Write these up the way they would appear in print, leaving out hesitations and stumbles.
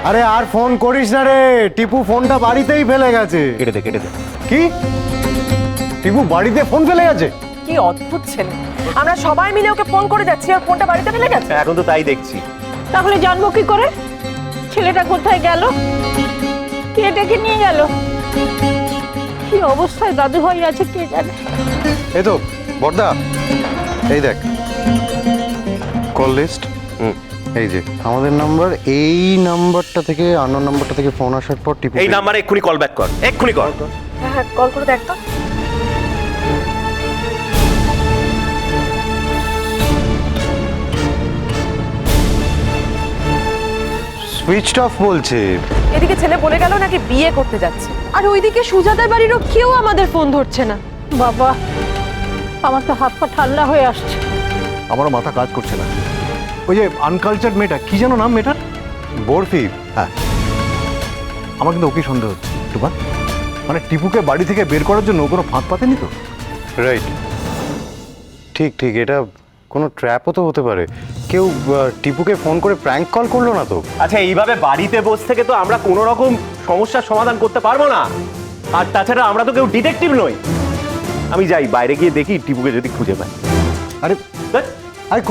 আরে আর ফোন করিস না রে, টিপু ফোনটা বাড়িতেই ফেলে গেছে। কেটে দে কেটে দে। কি? টিপু বাড়িতে ফোন ফেলে গেছে? কি অদ্ভুত ছেলে, আমরা সবাই মিলে ওকে ফোন করে যাচ্ছি আর ফোনটা বাড়িতে ফেলে গেছে। এখন তো তাই দেখছি। তাহলে জানবো কি করে ছেলেটা কোথায় গেল, কে ডেকে নিয়ে গেল, কি অবস্থায় দাদু ভাই আছে কে জানে। এই তো বড়দা, এই দেখ কল লিস্ট। এই যে আমাদের নাম্বার, এই নাম্বারটা থেকে আননোন নাম্বারটা থেকে ফোন আসার পর টিপু এই নাম্বারে এক্ষুনি কল ব্যাক কর, এক্ষুনি কর। হ্যাঁ হ্যাঁ, কল করে দেখ তো। সুইচড অফ বলছে। এদিকে ছেলে বলে গেল নাকি বিয়ে করতে যাচ্ছে, আর ওইদিকে সুজাতার বাড়িরও কেউ আমাদের ফোন ধরছে না। বাবা, আমার তো হাত পা ঠান্ডা হয়ে আসছে। আমারও মাথা কাজ করছে না। ওই যে আনকালচার্ড মেয়েটা, কি যেন নাম মেয়েটার? বরফি। হ্যাঁ, আমার কিন্তু ওকে সন্দেহ হচ্ছে একটু। মানে টিপুকে বাড়ি থেকে বের করার জন্য কোনো ফাঁদ পাতেনি তো? রাইট, ঠিক ঠিক, এটা কোনো ট্র্যাপও তো হতে পারে। কেউ টিপুকে ফোন করে প্র্যাঙ্ক কল করলো না তো? আচ্ছা, এইভাবে বাড়িতে বসে থেকে তো আমরা কোনো রকম সমস্যার সমাধান করতে পারবো না। আর তাছাড়া আমরা তো কেউ ডিটেকটিভ নই। আমি যাই বাইরে গিয়ে দেখি টিপুকে যদি খুঁজে পাই। আরে আরে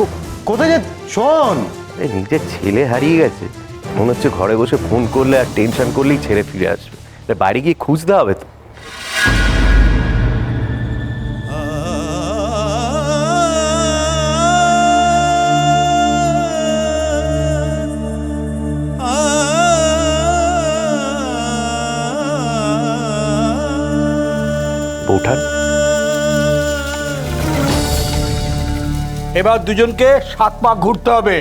কোথায় যে শোন, নিজের ছেলে হারিয়ে গেছে, মনে হচ্ছে ঘরে বসে ফোন করলে আর টেনশন করলেই ছেড়ে ফিরে আসবে। বাইরে গিয়ে খুঁজতে হবে তো। বৌঠান, এবার দুজনকে 7 পাক ঘুরতে হবে।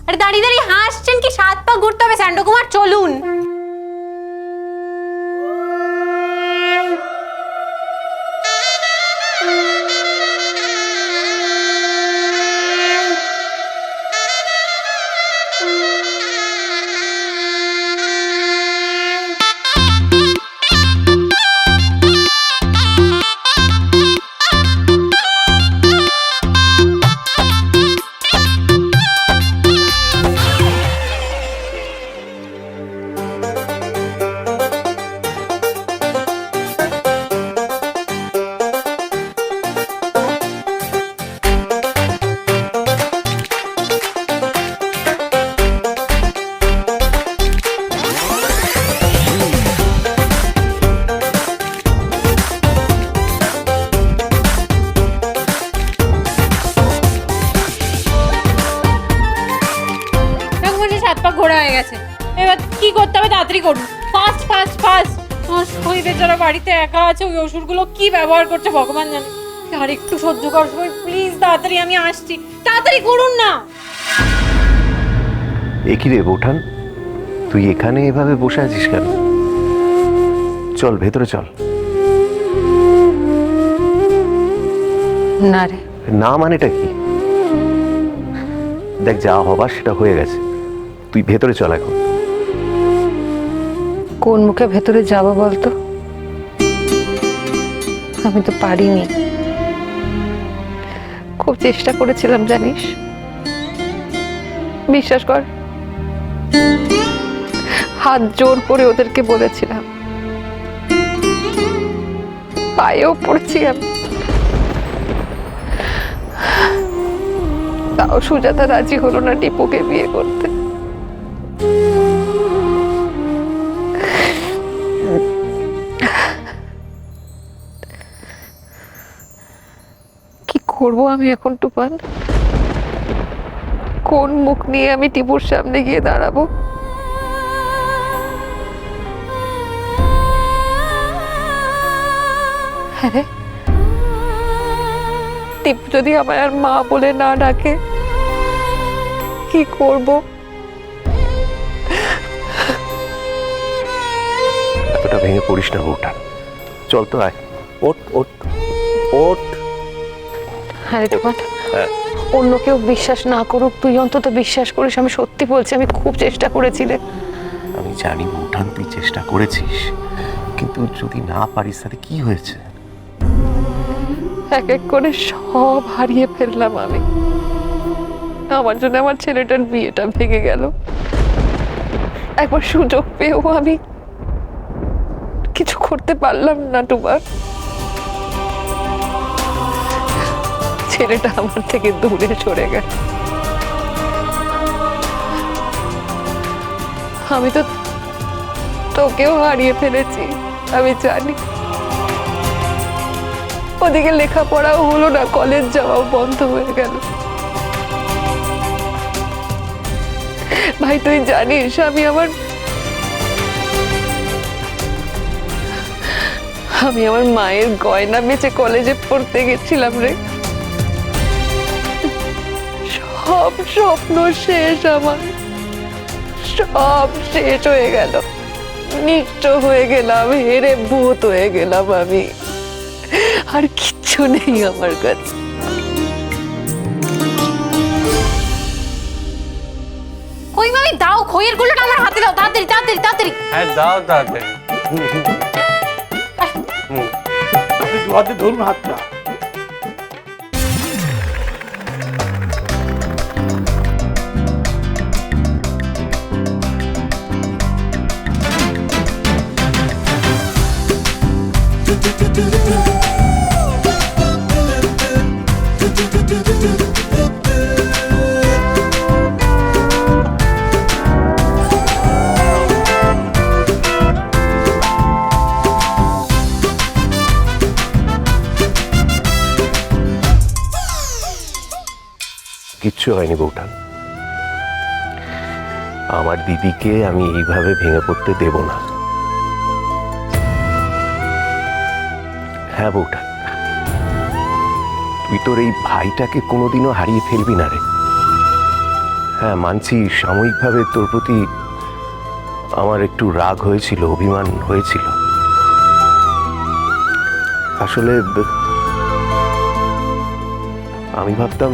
আরে দাঁড়িয়ে দাঁড়িয়ে হাসছেন কি? 7 পা ঘুরতে হবে স্যান্ডো কুমার, চলুন। ঘোরা হয়ে গেছে, এবার কি করতে হবে তাড়াতাড়ি করুন। Fast fast fast. ওই বেচারা বাড়িতে একা আছে, ওই ওষুধগুলো কি ব্যবহার করছে ভগবান জানে। আর একটু সহ্য কর সবাই প্লিজ, তাড়াতাড়ি আমি আসছি, তাড়াতাড়ি করুন না। এ কি রে বৌঠান, তুই এখানে এভাবে বসে আছিস কেন? চল ভেতরে চল। না রে। না মানেটা কি? দেখ, যা হবার সেটা হয়ে গেছে, তুই ভেতরে চল এখন। কোন মুখে ভেতরে যাবো বলতো? আমি তো পারিনি, খুব চেষ্টা করেছিলাম জানিস, বিশ্বাস কর। হাত জোর করে ওদেরকে বলেছিলাম, পায়েও পড়েছি আমি, তাও সুজাতা রাজি হলো না টিপুকে বিয়ে করতে। কি করবো আমি এখন টুপান? কোন মুখ নিয়ে আমি টিপুর সামনে গিয়ে দাঁড়াবো? হ্যাঁ, টিপু যদি আমায় আর মা বলে না ডাকে, কি করব? এতটা ভেঙে পড়িস না বৌঠান, চল তো, আয়, ওঠ ওঠ ওঠ। হ্যাঁ টুপান, অন্য কেউ বিশ্বাস না করুক, তুই অন্তত বিশ্বাস করিস। আমি সত্যি বলছি, আমি খুব চেষ্টা করেছিলে। আমি জানি বৌঠান তুই চেষ্টা করেছিস, কিন্তু যদি না পারিস তাতে কি হয়েছে? এক এক করে সব হারিয়ে ফেললাম আমি। আমার জন্য আমার ছেলেটার বিয়েটা ভেঙে গেল। একবার সুযোগ পেয়েও আমি কিছু করতে পারলাম না টুবা। ছেলেটা আমার থেকে দূরে সরে গেল। আমি তো তোকেও হারিয়ে ফেলেছি, আমি জানি। ওদিকে লেখাপড়াও হলো না, কলেজ যাওয়াও বন্ধ হয়ে গেল। ভাই তুই জানিস আমি আমার মায়ের গয়না বেচে কলেজে পড়তে গেছিলাম রে। সব স্বপ্ন শেষ, আমার সব শেষ হয়ে গেল। নিঃস্ব হয়ে গেলাম, হেরে ভূত হয়ে গেলাম আমি। আর কিচ্ছু নেই আমার কাছে। কই মামি দাও, খইয়ের গুলোটা আমার হাতে দাও, তাড়াতাড়ি তাড়াতাড়ি তাড়াতাড়ি। হ্যাঁ দাও তাড়াতাড়ি। আপনি দু হাতে ধরুন হাতটা। কিচ্ছু হয়নি বউঠান। আমার দিদিকে আমি এইভাবে ভেঙে পড়তে দেব না। হ্যাঁ বউঠান, তুই তোর এই ভাইটাকে কোনোদিনও হারিয়ে ফেলবি না রে। হ্যাঁ মানছি, সাময়িকভাবে তোর প্রতি আমার একটু রাগ হয়েছিল, অভিমান হয়েছিল। আসলে আমি ভাবতাম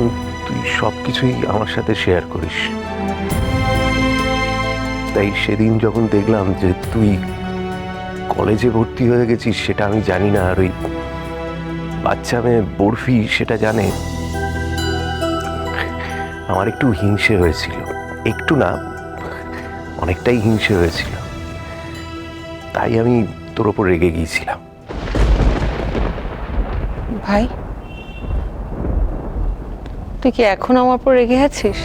তুই সবকিছুই আমার সাথে শেয়ার করিস, তাই সেদিন যখন দেখলাম যে তুই কলেজে ভর্তি হয়ে গেছিস সেটা আমি জানি না, আর ওই বাচ্চা মেয়ে বরফি সেটা জানে, আমার একটু হিংসে হয়েছিল। একটু না, অনেকটাই হিংসে হয়েছিল। তাই আমি তোর ওপর রেগে গিয়েছিলাম। ভাই তুই কি এখন আমার উপর রেগে আছিস?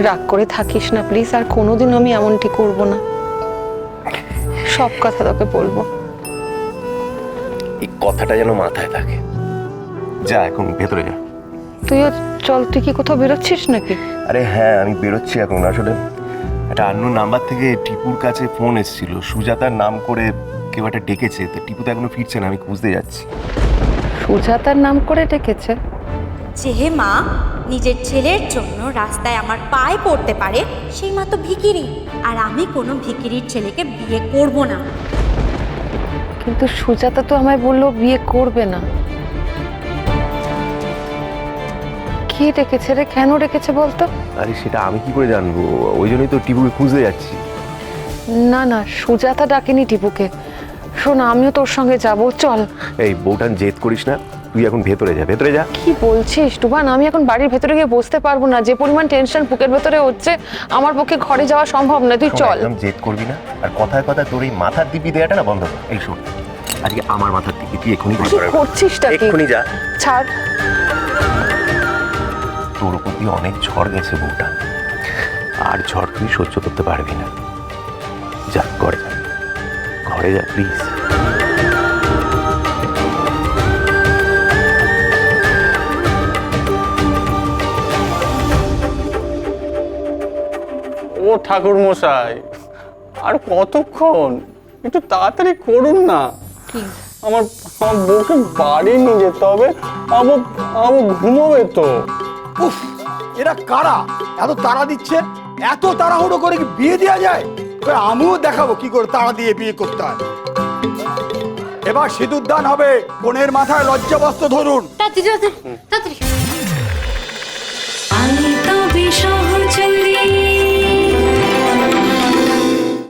রাগ করে থাকিস না প্লিজ, আর কোনোদিন আমি এমনটি করব না। সব কথা তোকে বলবো। এই কথাটা যেন মাথায় থাকে। যা এখন ভেতরে যা। তুইও চল। তুই কি কোথাও বেরোচ্ছিস নাকি? আরে হ্যাঁ, আমি বেরোচ্ছি এখন। আসলে একটা আননোন নাম্বার থেকে টিপুর কাছে ফোন এসেছিল, সুজাতার নাম করে কেউ একটা ডেকেছে। তো টিপু তো এখনো ফিরছে না, আমি খুঁজতে যাচ্ছি। সুজাতার নাম করে ডেকেছে? যে মা নিজের ছেলের জন্য রাস্তায় আমার পায়ে পড়তে পারে, সেই মা তো ভিখিরি। আর আমি কোনো ভিখিরির ছেলেকে বিয়ে করব না। কিন্তু সুজাতা তো আমায় বললো বিয়ে করবে না। কে ডেকেছে রে? কেন ডেকেছে বলতো? আরে সেটা আমি কি করে জানবো? ওই জন্যই তো টিপুকে খুঁজতে যাচ্ছি। না না, সুজাতা ডাকেনি টিপুকে। শোন, আমিও তোর সঙ্গে যাব, চল। এই বউটান জেদ করিস না, তুই এখন ভেতরে যা, ভেতরে যা। কি বলছিস টুবান? আমি এখন বাড়ির ভেতরে গিয়ে বসতে পারবো না। যে পরিমাণ টেনশন বুকের ভেতরে হচ্ছে, আমার পক্ষে ঘরে যাওয়া সম্ভব না। তুই চল। একদম জেদ করবি না, আর কথায় কথায় তোর এই মাথার দিপি দেয়াটা না বন্ধ কর। এই শোন, আজকে আমার মাথার দিপি তুই এক্ষুনি কি করছিসটা কি? এক্ষুনি যা। ছাড়। তোর উপর দিয়ে অনেক ঝড় গেছে বউটা, আর ঝড় তুই সহ্য করতে পারবি না। যা ঘরে যা, ঘরে যা প্লিজ। ও ঠাকুর মশাই, আর কতক্ষণ? একটু তাড়াতাড়ি করুন না। আমার বউকে বাড়ি নিয়ে যেতে হবে, আমার ঘুমোবে তো। উফ, এরা কারা এত তাড়া দিচ্ছে? এত তাড়াহুড়ো করে কি বিয়ে দেওয়া যায়? এবার আমিও দেখাবো কি করে তাড়া দিয়ে বিয়ে করতে হয়। এবার সিঁদুর দান হবে, বোনের মাথায় লজ্জা বস্ত্র ধরুন। তাড়াতাড়ি তাড়াতাড়ি তাড়াতাড়ি।